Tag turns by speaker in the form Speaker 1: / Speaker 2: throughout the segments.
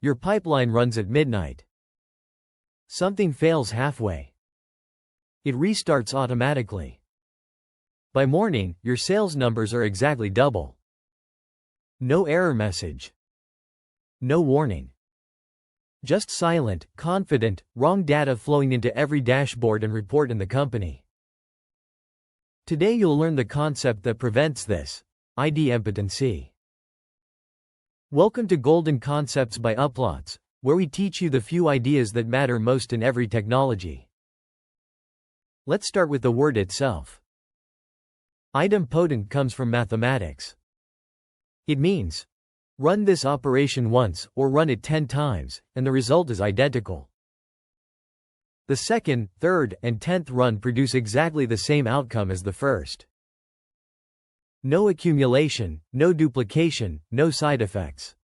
Speaker 1: Your pipeline runs at midnight. Something fails halfway. It restarts automatically. By morning, your sales numbers are exactly double. No error message. No warning. Just silent, confident, wrong data flowing into every dashboard and report in the company. Today you'll learn the concept that prevents this: idempotency. Welcome to Golden Concepts by Uplatz, where we teach you the few ideas that matter most in every technology. Let's start with the word itself. Idempotent comes from mathematics. It means, run this operation once, or run it 10 times, and the result is identical. The second, third, and 10th run produce exactly the same outcome as the first. No accumulation, no duplication, no side effects.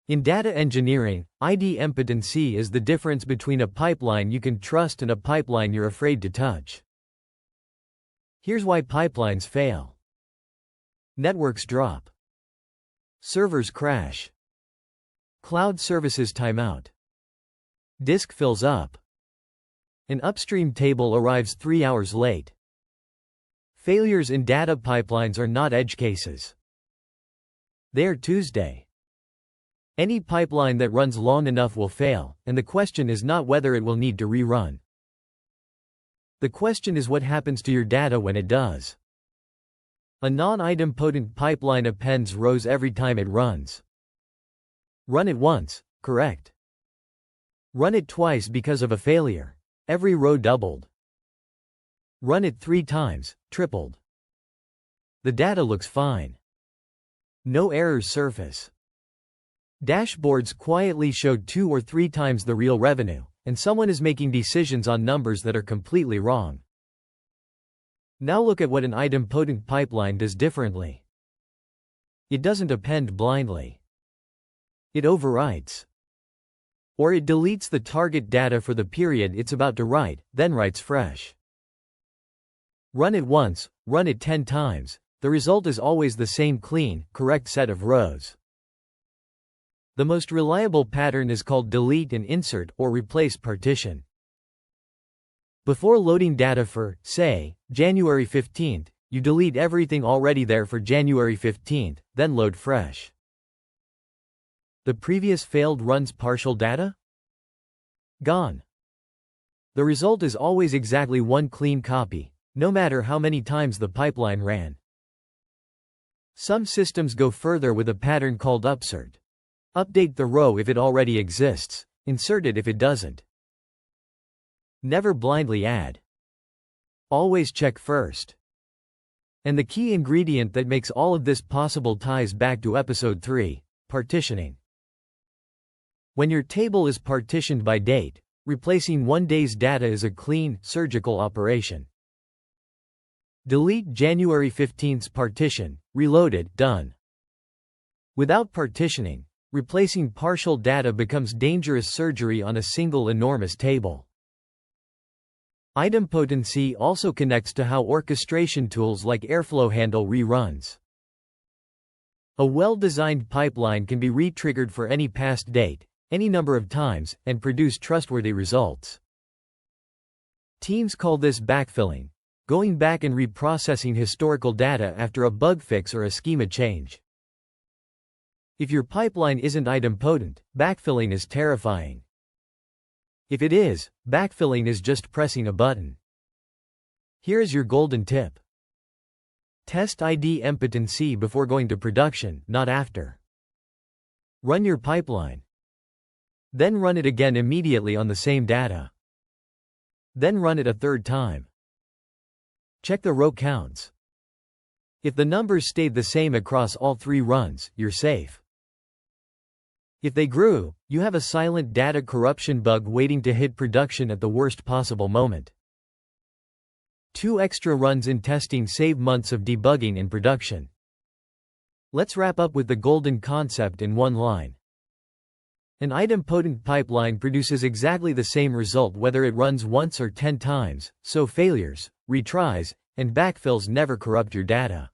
Speaker 1: In data engineering, idempotency is the difference between a pipeline you can trust and a pipeline you're afraid to touch. Here's why pipelines fail. Networks drop. Servers crash. Cloud services timeout. Disk fills up. An upstream table arrives 3 hours late. Failures in data pipelines are not edge cases. They are Tuesday. Any pipeline that runs long enough will fail, and the question is not whether it will need to rerun. The question is what happens to your data when it does. A non-idempotent pipeline appends rows every time it runs. Run it once, correct. Run it twice because of a failure. Every row doubled. Run it 3 times, tripled. The data looks fine. No errors surface. Dashboards quietly showed 2 or 3 times the real revenue, and someone is making decisions on numbers that are completely wrong. Now look at what an idempotent pipeline does differently. It doesn't append blindly. It overwrites. Or it deletes the target data for the period it's about to write, then writes fresh. Run it once, run it 10 times, the result is always the same clean, correct set of rows. The most reliable pattern is called delete and insert or replace partition. Before loading data for, say, January 15th, you delete everything already there for January 15th, then load fresh. The previous failed run's partial data? Gone. The result is always exactly one clean copy, no matter how many times the pipeline ran. Some systems go further with a pattern called upsert. Update the row if it already exists, insert it if it doesn't. Never blindly add. Always check first. And the key ingredient that makes all of this possible ties back to episode 3, partitioning. When your table is partitioned by date, replacing one day's data is a clean, surgical operation. Delete January 15th's partition, reload it, done. Without partitioning, replacing partial data becomes dangerous surgery on a single enormous table. Idempotency also connects to how orchestration tools like Airflow handle reruns. A well-designed pipeline can be re-triggered for any past date, any number of times, and produce trustworthy results. Teams call this backfilling, going back and reprocessing historical data after a bug fix or a schema change. If your pipeline isn't idempotent, backfilling is terrifying. If it is, backfilling is just pressing a button. Here is your golden tip. Test idempotency before going to production, not after. Run your pipeline. Then run it again immediately on the same data. Then run it a 3rd time. Check the row counts. If the numbers stayed the same across all 3 runs, you're safe. If they grew, you have a silent data corruption bug waiting to hit production at the worst possible moment. 2 extra runs in testing save months of debugging in production. Let's wrap up with the golden concept in one line. An idempotent pipeline produces exactly the same result whether it runs once or 10 times, so failures, retries, and backfills never corrupt your data.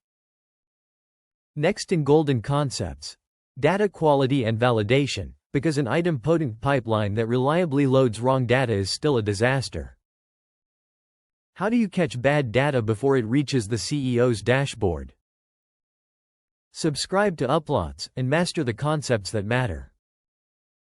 Speaker 1: Next in Golden Concepts: data quality and validation, Because an idempotent pipeline that reliably loads wrong data is still a disaster. How do you catch bad data before it reaches the CEO's dashboard? Subscribe to Uplatz and master the concepts that matter.